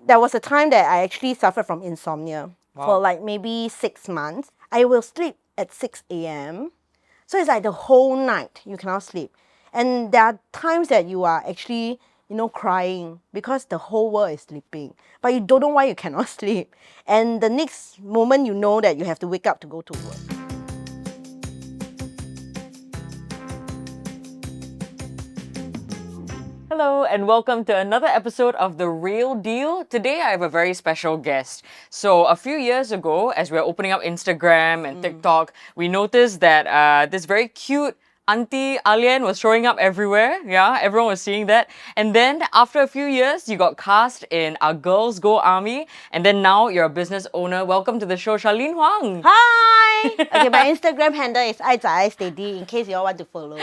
there was a time that I actually suffered from insomnia for like maybe 6 months. I will sleep at 6 a.m. So it's like the whole night you cannot sleep. And there are times that you are actually, crying because the whole world is sleeping. But you don't know why you cannot sleep. And the next moment you know that you have to wake up to go to work. Hello and welcome to another episode of The Real Deal. Today I have a very special guest. So a few years ago, as we were opening up Instagram and TikTok, we noticed that this very cute Auntie Alien was showing up everywhere. Yeah, everyone was seeing that. And then after a few years, you got cast in Our Girls Go Army. And then now you're a business owner. Welcome to the show, Charlene Huang. Hi! Okay, my Instagram handle is steady in case you all want to follow.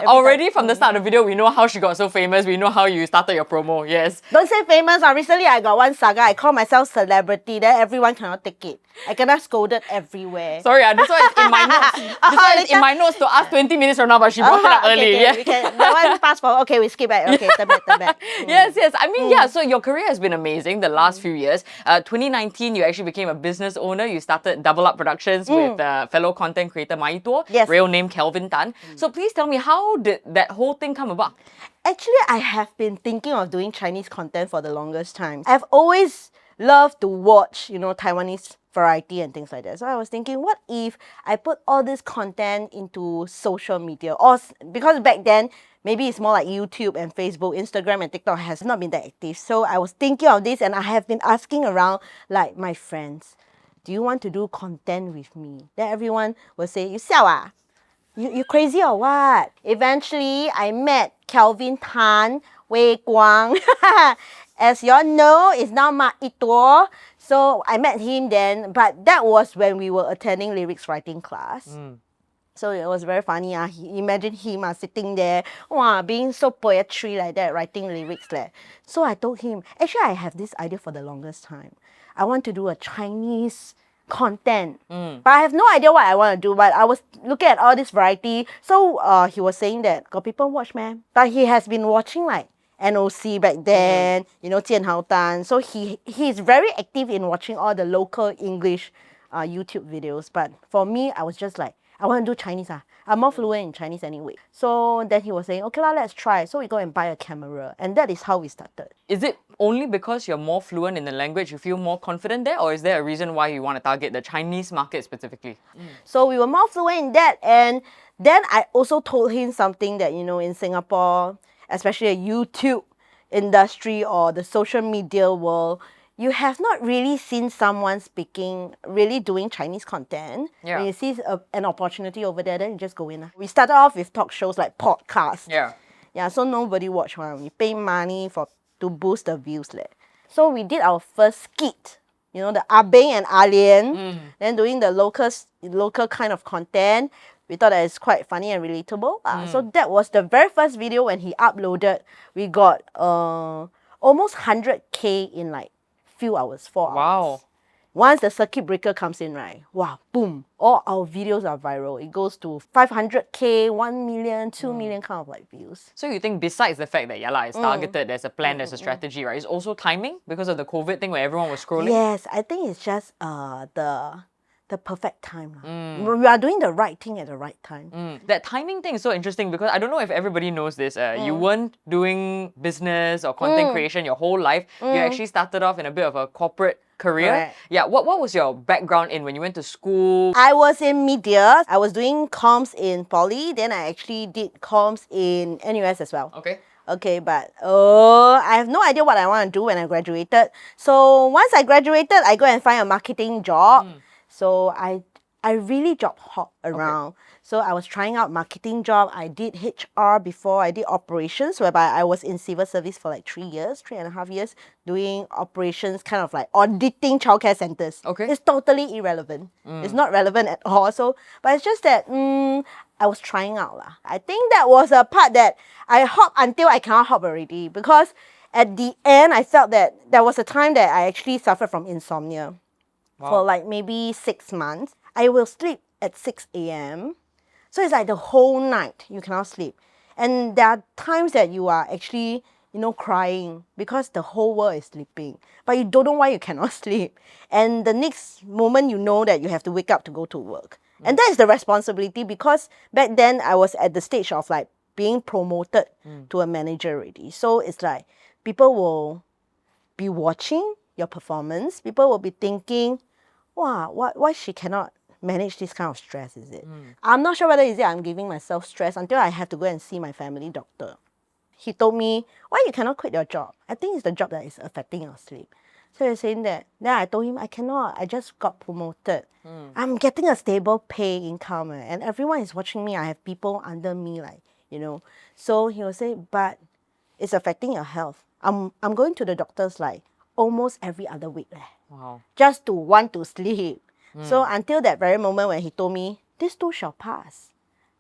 Already from the start of the video, we know how she got so famous. We know how you started your promo. Yes. Don't say famous. Recently, I got one saga. I call myself celebrity. Then everyone cannot take it. I cannot scolded everywhere. Sorry, this one is in my notes. This one is in my notes to ask 20 minutes from now, but she brought it up early. Okay, yeah. We can, that one fast forward. Okay, we skip back. Okay, turn back. Yes. I mean, yeah, so your career has been amazing the last few years. 2019, you actually became a business owner. You started Double Up Productions with fellow content creator Maito, real name Kelvin Tan. So please tell me, how did that whole thing come about? Actually, I have been thinking of doing Chinese content for the longest time. I've always loved to watch, Taiwanese variety and things like that. So I was thinking, what if I put all this content into social media? Or because back then, maybe it's more like YouTube and Facebook, Instagram and TikTok has not been that active. So I was thinking of this and I have been asking around like my friends, do you want to do content with me? Then everyone will say, you siao ah? You crazy or what? Eventually, I met Kelvin Tan, Wei Guang. As you all know, it's now Ma Ito. So I met him then, but that was when we were attending lyrics writing class. So it was very funny. Imagine him sitting there, being so poetry like that, writing lyrics. So I told him, actually, I have this idea for the longest time. I want to do a Chinese content. But I have no idea what I want to do. But I was looking at all this variety. So he was saying that, got people watch, man. But he has been watching like NOC back then, Jian Hao Tan. So he's very active in watching all the local English YouTube videos. But for me, I was just like, I want to do Chinese. I'm more fluent in Chinese anyway. So then he was saying, okay, let's try. So we go and buy a camera. And that is how we started. Is it only because you're more fluent in the language, you feel more confident there? Or is there a reason why you want to target the Chinese market specifically? So we were more fluent in that. And then I also told him something that, in Singapore, especially the YouTube industry or the social media world, you have not really seen someone really doing Chinese content. Yeah. When you see an opportunity over there, then you just go in. We started off with talk shows like podcasts. Yeah, so nobody watch one. We pay money to boost the views. So we did our first skit, the Abeng and Alien, then doing the local kind of content. We thought that it's quite funny and relatable. So that was the very first video when he uploaded. We got almost 100K in like few hours, 4 hours. Wow. Once the circuit breaker comes in, right? Wow, boom. All our videos are viral. It goes to 500K, 1 million, 2 million kind of like views. So you think besides the fact that it's targeted, there's a plan, there's a strategy, right? It's also timing because of the COVID thing where everyone was scrolling? Yes, I think it's just the perfect time. We are doing the right thing at the right time. That timing thing is so interesting because I don't know if everybody knows this. You weren't doing business or content creation your whole life. You actually started off in a bit of a corporate career. Correct. Yeah, what was your background in when you went to school? I was in media. I was doing comms in Poly. Then I actually did comms in NUS as well. Okay, but I have no idea what I want to do when I graduated. So once I graduated, I go and find a marketing job. So I really job hop around. So I was trying out marketing job. I did HR before. I did operations, whereby I was in civil service for like 3.5 years, doing operations, kind of like auditing childcare centers. It's totally irrelevant. It's not relevant at all. So, but it's just that I was trying out. I think that was a part that I hopped until I cannot hop already, because at the end, I felt that there was a time that I actually suffered from insomnia. For like maybe 6 months. I will sleep at 6 a.m. So it's like the whole night you cannot sleep. And there are times that you are actually, crying because the whole world is sleeping. But you don't know why you cannot sleep. And the next moment you know that you have to wake up to go to work. And that is the responsibility, because back then I was at the stage of like being promoted to a manager already. So it's like people will be watching your performance. People will be thinking, wow, why she cannot manage this kind of stress, is it? I'm not sure whether is it I'm giving myself stress until I have to go and see my family doctor. He told me, why you cannot quit your job? I think it's the job that is affecting your sleep. So he's saying that. Then I told him, I cannot. I just got promoted. I'm getting a stable pay income, and everyone is watching me. I have people under me, So he will say, but it's affecting your health. I'm going to the doctors like almost every other week. Wow. Just to want to sleep. So until that very moment when he told me, this too shall pass.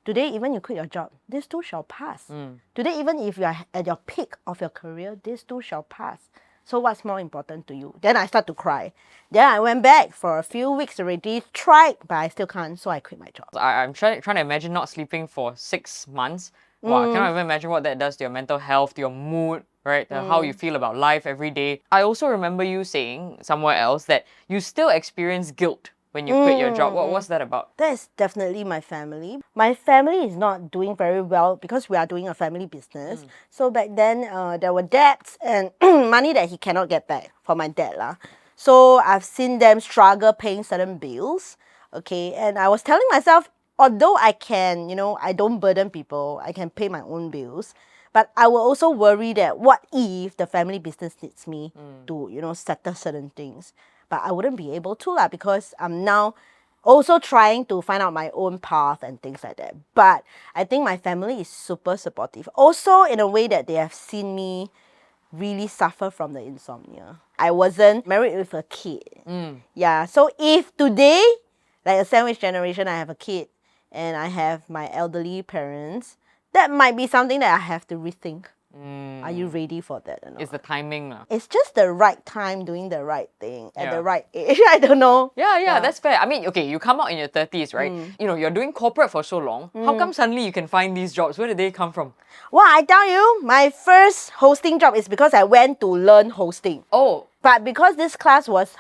Today, even you quit your job, this too shall pass. Today, even if you are at your peak of your career, this too shall pass. So what's more important to you? Then I start to cry. Then I went back for a few weeks already, tried, but I still can't, so I quit my job. I'm trying to imagine not sleeping for 6 months. Wow, I cannot even imagine what that does to your mental health, to your mood, right? How you feel about life every day. I also remember you saying somewhere else that you still experience guilt when you quit your job. What's that about? That is definitely my family. My family is not doing very well because we are doing a family business. So back then, there were debts and money that he cannot get back for my dad lah. So I've seen them struggle paying certain bills. Okay, and I was telling myself, although I can, I don't burden people, I can pay my own bills. But I will also worry that what if the family business needs me to, settle certain things. But I wouldn't be able to because I'm now also trying to find out my own path and things like that. But I think my family is super supportive. Also in a way that they have seen me really suffer from the insomnia. I wasn't married with a kid. Yeah, so if today, like a sandwich generation, I have a kid and I have my elderly parents, that might be something that I have to rethink. Are you ready for that or not? It's the timing. It's just the right time doing the right thing at the right age. I don't know. Yeah, that's fair. I mean, okay, you come out in your 30s, right? You're doing corporate for so long. How come suddenly you can find these jobs? Where did they come from? Well, I tell you, my first hosting job is because I went to learn hosting. Oh. But because this class was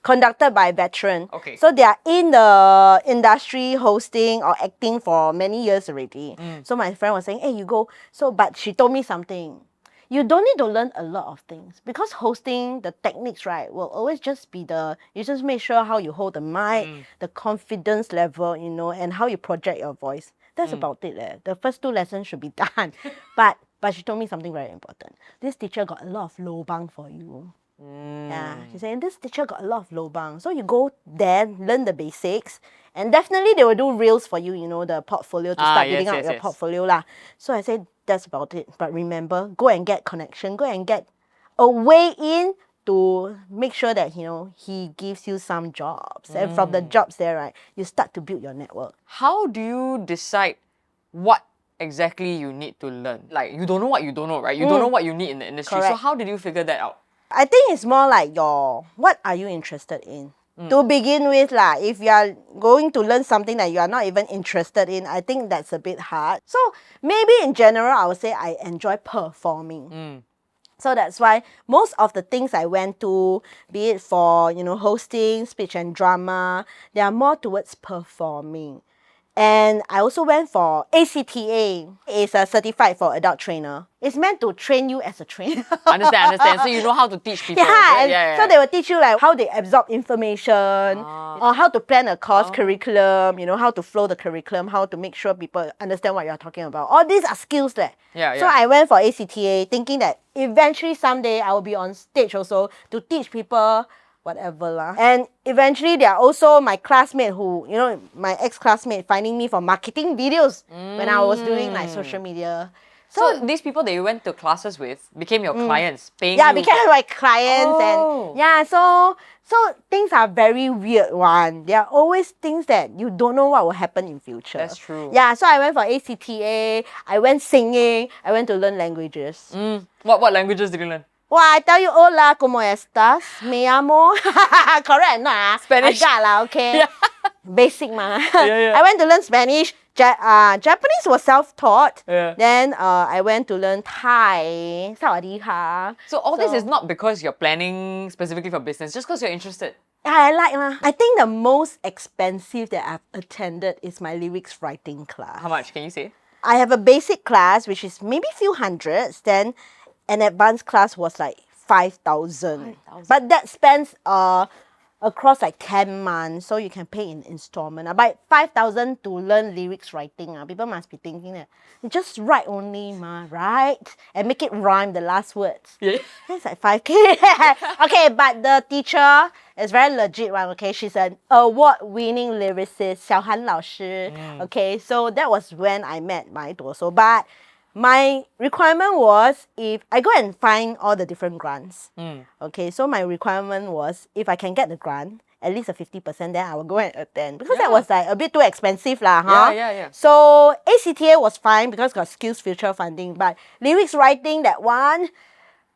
conducted by veteran. Okay. So they are in the industry hosting or acting for many years already. So my friend was saying, hey, you go. But she told me something. You don't need to learn a lot of things because hosting, the techniques, right, will always just be you just make sure how you hold the mic, the confidence level, and how you project your voice. That's about it. The first 2 lessons should be done. But she told me something very important. This teacher got a lot of lobang for you. Yeah, she said, this teacher got a lot of lobang. So you go there, learn the basics, and definitely they will do reels for you, the portfolio to start building out your portfolio lah. So I said, that's about it. But remember, go and get connection, go and get a way in to make sure that, he gives you some jobs. And from the jobs there, right, you start to build your network. How do you decide what exactly you need to learn? Like, you don't know what you don't know, right? You don't know what you need in the industry. Correct. So how did you figure that out? I think it's more like what are you interested in? To begin with, if you are going to learn something that you are not even interested in, I think that's a bit hard. So maybe in general, I would say I enjoy performing. So that's why most of the things I went to, be it for, hosting, speech and drama, they are more towards performing. And I also went for ACTA. It's a certified for adult trainer. It's meant to train you as a trainer. Understand. So you know how to teach people. Yeah. So they will teach you like how they absorb information, or how to plan a course curriculum, how to flow the curriculum, how to make sure people understand what you're talking about. All these are skills there. So I went for ACTA thinking that eventually someday I will be on stage also to teach people whatever lah. And eventually there are also my classmate who, my ex-classmate finding me for marketing videos when I was doing like social media. So these people that you went to classes with became your clients, paying you? Yeah, became my clients. And yeah, so things are very weird one. There are always things that you don't know what will happen in future. That's true. Yeah, so I went for ACTA, I went singing, I went to learn languages. What languages did you learn? Well, I tell you, hola, ¿cómo estás? Me amo. Correct, no? Spanish. I got lah, okay. basic ma. yeah. I went to learn Spanish. Japanese was self-taught. Yeah. Then I went to learn Thai. สวัสดีค่ะ So all this is not because you're planning specifically for business, just because you're interested. I like lah. I think the most expensive that I've attended is my lyrics writing class. How much? Can you say? I have a basic class which is maybe few hundreds. Then an advanced class was like 5,000. But that spans across like 10 months, so you can pay in installment. But 5,000 to learn lyrics writing, people must be thinking that you just write only, right? And make it rhyme the last words. Yeah. It's like 5K. Okay, but the teacher is very legit one, okay? She's an award-winning lyricist, 小韩老师. Okay, so that was when I met my torso. But my requirement was if I go and find all the different grants. Okay, so my requirement was if I can get the grant, at least a 50%, then I will go and attend. Because that was like a bit too expensive lah, huh? Yeah. So ACTA was fine because got skills future funding. But lyrics writing, that one,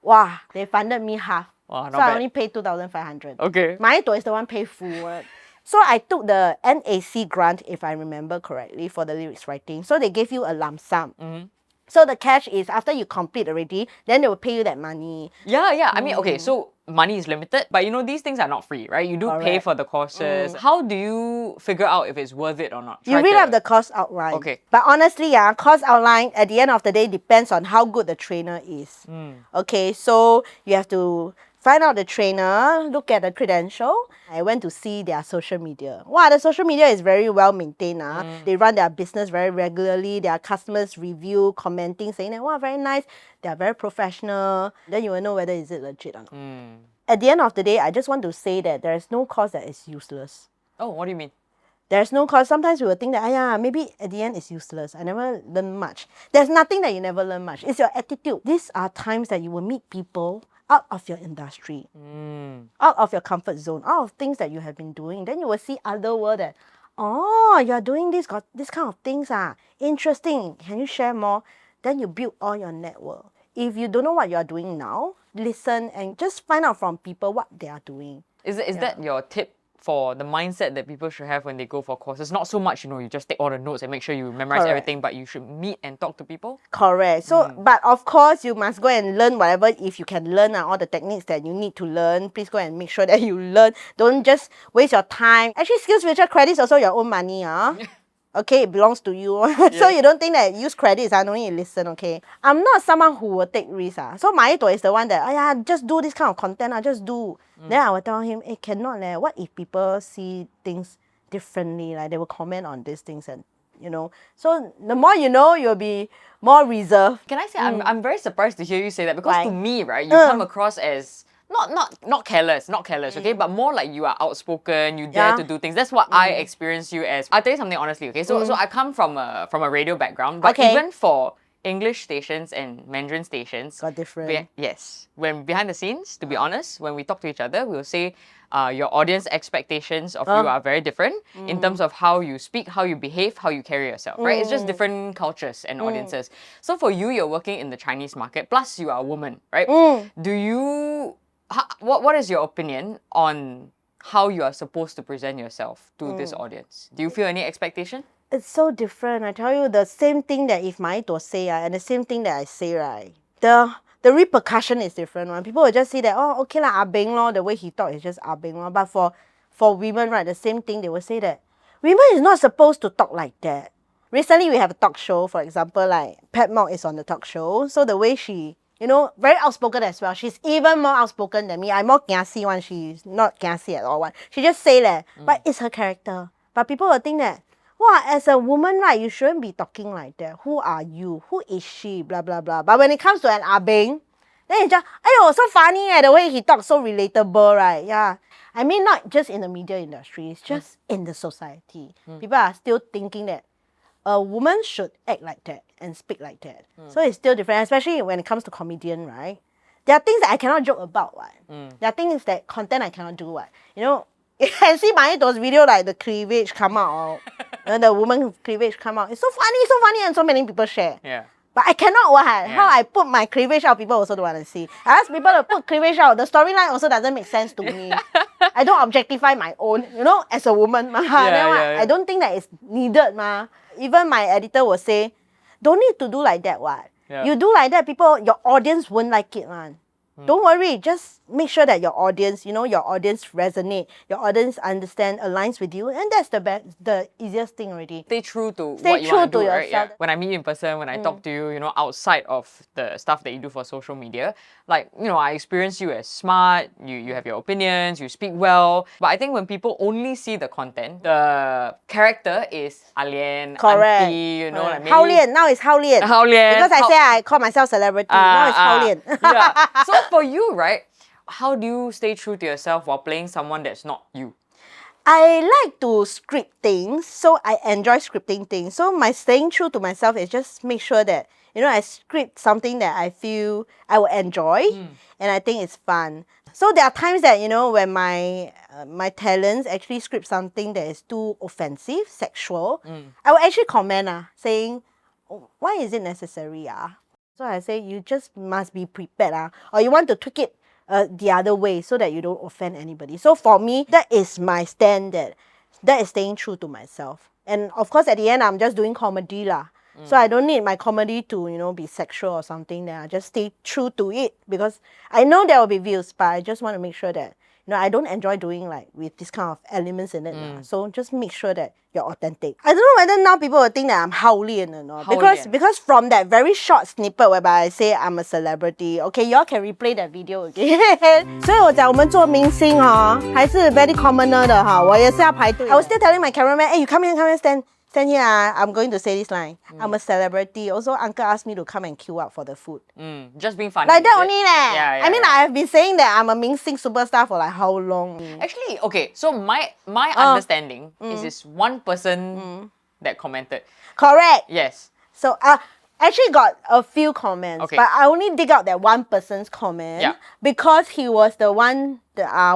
wow, they funded me half. Wow, not so I bad. only paid 2,500. Okay. My is the one paid full one. So I took the NAC grant, if I remember correctly, for the lyrics writing. So they gave you a lump sum. So the cash is after you complete already, then they will pay you that money. Yeah. I mean, okay, so money is limited, but you know, these things are not free, right? You do pay Correct. for the courses. How do you figure out if it's worth it or not? You read up the course outline. Okay. But honestly, course outline at the end of the day depends on how good the trainer is. Okay, so you have to find out the trainer, look at the credential. I went to see their social media. Wow, the social media is very well maintained. They run their business very regularly. Their customers review, commenting, saying that, wow, very nice. They are very professional. Then you will know whether is it legit or not. At the end of the day, I just want to say that there is no course that is useless. Oh, what do you mean? There's no course. Sometimes we will think that, maybe at the end it's useless. I never learn much. There's nothing that you never learn much. It's your attitude. These are times that you will meet people out of your industry, out of your comfort zone, out of things that you have been doing. Then you will see other world that, you're doing this, got this kind of things. Interesting. Can you share more? Then you build all your network. If you don't know what you're doing now, listen and just find out from people what they are doing. Is that your tip for the mindset that people should have when they go for courses? Not so much, you just take all the notes and make sure you memorize Correct. everything, but you should meet and talk to people? Correct. So, but of course, you must go and learn whatever, if you can learn all the techniques that you need to learn. Please go and make sure that you learn. Don't just waste your time. Actually, skills future credits also your own money. Okay, it belongs to you. So you don't think that use credits, no need to listen, okay? I'm not someone who will take risks. So my is the one that, just do this kind of content, just do. Then I will tell him, cannot leh. What if people see things differently? Like they will comment on these things and, So the more you know, you'll be more reserved. Can I say, I'm very surprised to hear you say that, because Why? to me, right, you come across as not careless, okay, but more like you are outspoken, you dare to do things. That's what I experience you as. I'll tell you something honestly, okay? So I come from a radio background, but even for English stations and Mandarin stations, Got different. yes. When behind the scenes, to be honest, when we talk to each other, we'll say your audience expectations of you are very different in terms of how you speak, how you behave, how you carry yourself, right? It's just different cultures and audiences. So for you, you're working in the Chinese market, plus you are a woman, right? Do you... What is your opinion on how you are supposed to present yourself to this audience? Do you feel any expectation? It's so different. I tell you, the same thing that if my to say, and the same thing that I say, right? The repercussion is different. One. People will just say that, okay lah, abeng lor, the way he talk is just abeng lor. But for women, right, the same thing, they will say that women is not supposed to talk like that. Recently, we have a talk show, for example, like Pat Mock is on the talk show. So the way she, very outspoken as well. She's even more outspoken than me. I'm more kiasi one. She's not kiasi at all one. She just say that, but it's her character. But people will think that, wow, as a woman, right, you shouldn't be talking like that. Who are you? Who is she? Blah, blah, blah. But when it comes to an abeng, then it's just, so funny, the way he talks, so relatable, right? Yeah. I mean, not just in the media industry, it's just in the society. People are still thinking that a woman should act like that and speak like that. So it's still different, especially when it comes to comedian, right? There are things that I cannot joke about, what? There are things that content I cannot do, what? You can see my those video like the cleavage come out or the woman cleavage come out. It's so funny, and so many people share. Yeah. But I cannot what? How I put my cleavage out, people also don't want to see. I ask people to put cleavage out, the storyline also doesn't make sense to me. I don't objectify my own, as a woman. Then I don't think that it's needed. Even my editor will say, don't need to do like that. You do like that, your audience won't like it. Don't worry, just make sure that your audience resonate, your audience understand, aligns with you, and that's the easiest thing already. Stay true to what you want to do, right? Yeah. When I meet you in person, when I talk to you, outside of the stuff that you do for social media, I experience you as smart, you have your opinions, you speak well. But I think when people only see the content, the character is Lian, auntie, Hao Lian, now it's Hao Lian. Because I call myself celebrity, now it's Hao Lian. Yeah. So for you, right, how do you stay true to yourself while playing someone that's not you? I like to script things, so I enjoy scripting things. So my staying true to myself is just make sure that, I script something that I feel I will enjoy and I think it's fun. So there are times that, when my talents actually script something that is too offensive, sexual, I will actually comment saying, why is it necessary? So I say, you just must be prepared. Or you want to tweak it the other way so that you don't offend anybody. So for me, that is my stand, that is staying true to myself. And of course, at the end, I'm just doing comedy. So I don't need my comedy to, be sexual or something. Then I just stay true to it because I know there will be views, but I just want to make sure that, I don't enjoy doing with this kind of elements in it. So just make sure that you're authentic. I don't know whether now people will think that I'm Hao Lian or not. Because from that very short snippet whereby I say I'm a celebrity, okay, y'all can replay that video again. 所以我讲我们做明星还是 very commoner 的我也是要排队。I was still telling my cameraman, hey, you come here, stand here. I'm going to say this line. I'm a celebrity. Also, uncle asked me to come and queue up for the food. Just being funny. Like that only I mean, I've been saying that I'm a Ming-Sing superstar for how long? Actually, okay, so my understanding is this one person that commented. Correct. Yes. So I actually got a few comments, but I only dig out that one person's comment because he was the one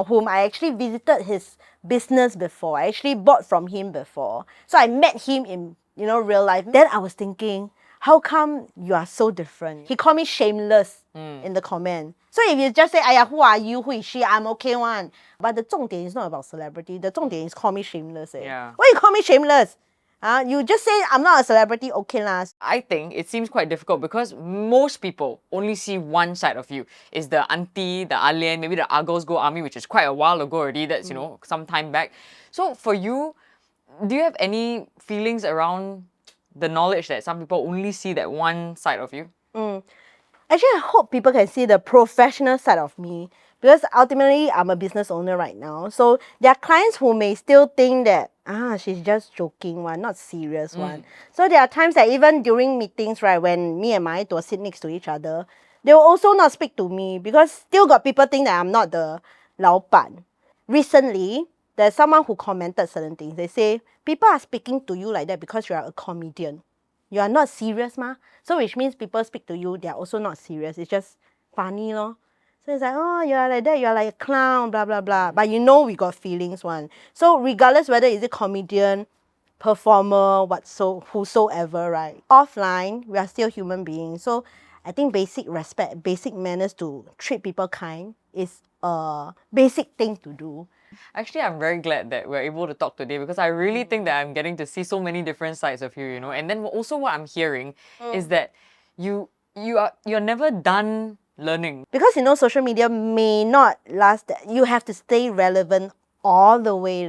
whom I actually visited his business before. I actually bought from him before. So I met him in, real life. Then I was thinking, how come you are so different? He called me shameless in the comment. So if you just say, Aya, who are you? Who is she? I'm okay one. But the 重点 is not about celebrity. The 重点 is call me shameless. Why you call me shameless? You just say I'm not a celebrity, okay lah. I think it seems quite difficult because most people only see one side of you. It's the auntie, the alien, maybe the Argos Go Army, which is quite a while ago already. That's, some time back. So for you, do you have any feelings around the knowledge that some people only see that one side of you? Actually, I hope people can see the professional side of me because ultimately I'm a business owner right now. So there are clients who may still think that she's just joking one, not serious one. So there are times that even during meetings, right, when me and my will sit next to each other, they will also not speak to me because still got people think that I'm not the 老板. Recently, there's someone who commented certain things. They say, people are speaking to you like that because you are a comedian. You are not serious, So which means people speak to you, they are also not serious. It's just funny, So it's like, oh, you are like that, you are like a clown, blah, blah, blah. But we got feelings, one. So regardless whether is it comedian, performer, whosoever, right? Offline, we are still human beings. So I think basic respect, basic manners to treat people kind is a basic thing to do. Actually, I'm very glad that we're able to talk today because I really think that I'm getting to see so many different sides of you, And then also what I'm hearing is that you're never done learning. Because, social media may not last. You have to stay relevant all the way.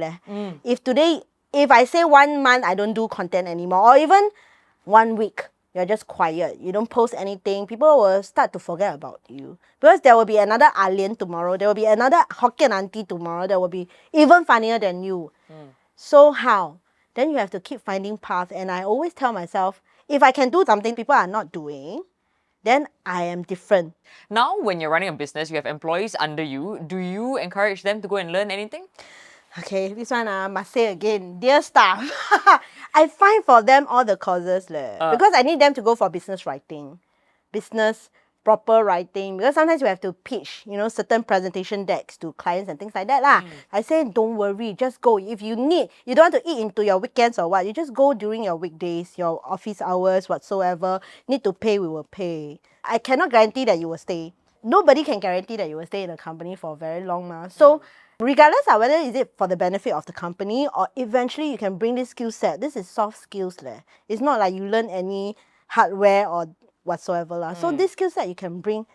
If I say 1 month I don't do content anymore, or even 1 week, you're just quiet, you don't post anything, people will start to forget about you. Because there will be another alien tomorrow, there will be another Hokkien auntie tomorrow that will be even funnier than you. So how? Then you have to keep finding paths. And I always tell myself, if I can do something people are not doing, then I am different. Now, when you're running a business, you have employees under you. Do you encourage them to go and learn anything? Okay, this one I must say again, dear staff, I find for them all the courses because I need them to go for business writing, business proper writing, because sometimes you have to pitch, certain presentation decks to clients and things like that lah. I say, don't worry, just go. If you don't want to eat into your weekends or what, you just go during your weekdays, your office hours, whatsoever. Need to pay, we will pay. I cannot guarantee that you will stay. Nobody can guarantee that you will stay in a company for very long ma. So regardless of whether is it for the benefit of the company or eventually you can bring this skill set. This is soft skills leh. It's not like you learn any hardware or whatsoever lah. So this skill set you can bring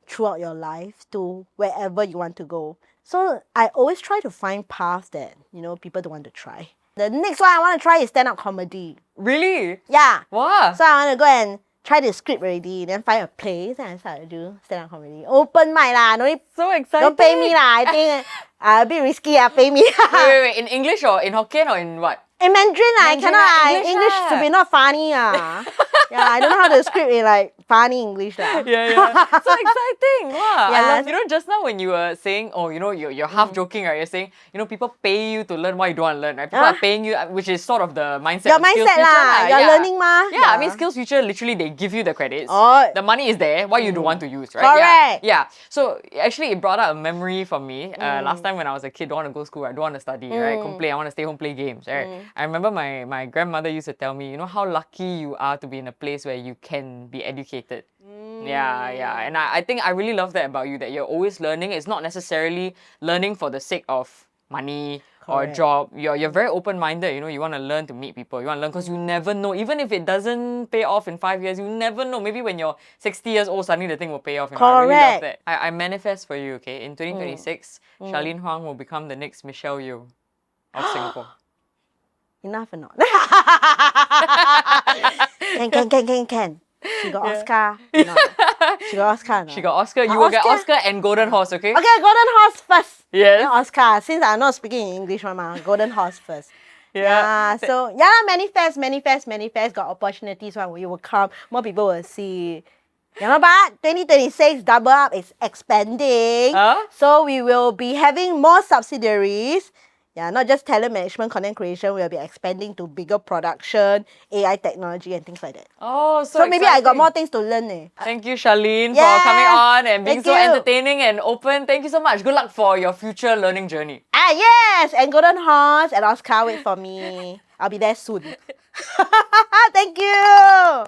throughout your life to wherever you want to go. So I always try to find paths that, people don't want to try. The next one I want to try is stand-up comedy. Really? Yeah. Wow. So I want to go and try the script already, then find a place, and I start to do stand-up comedy. Open mic lah, no need, So exciting. don't pay me lah. I think a bit risky pay me. Wait. In English or in Hokkien or in what? In Mandarin lah, I Mandarin cannot lah, English, English lah. should be not funny ah. Yeah, I don't know how to script in like funny English lah. Yeah. So exciting. Wow. Yeah. I love, just now when you were saying, you're half joking, right? You're saying, people pay you to learn what you don't want to learn, right? People are paying you, which is sort of the mindset Your of Skills mindset Future lah, you're learning ma. Yeah, I mean, Skills Future, literally, they give you the credits. Oh. The money is there, what you don't want to use, right? Correct. Yeah. So, actually, it brought up a memory for me. Last time when I was a kid, don't want to go to school, I don't want to study, right? Complain, I want to stay home, play games, right? I remember my grandmother used to tell me, how lucky you are to be in a place where you can be educated. Yeah. And I think I really love that about you, that you're always learning. It's not necessarily learning for the sake of money or Correct. job. You're very open-minded, you want to learn to meet people. You want to learn because you never know. Even if it doesn't pay off in 5 years, you never know. Maybe when you're 60 years old, suddenly the thing will pay off. I really love Correct. that. I manifest for you, okay? In 2026, Charlene Huang will become the next Michelle Yeoh of Singapore. Enough or not? Can. She got Oscar. No. She got Oscar. No? She got Oscar. You will get Oscar and Golden Horse, okay? Okay, Golden Horse first. Yes. Then Oscar. Since I'm not speaking in English, mama, Golden Horse first. Yeah. So manifest. Got opportunities when you will come. More people will see. But 2026 double up is expanding. So we will be having more subsidiaries. Yeah, not just talent management, content creation. We'll be expanding to bigger production, AI technology, and things like that. Oh, So maybe I got exciting. more things to learn. Thank you, Charlene, Yeah. for coming on and being Thank so you. entertaining and open. Thank you so much. Good luck for your future learning journey. Yes! And Golden Horse and Oscar wait for me. I'll be there soon. Thank you!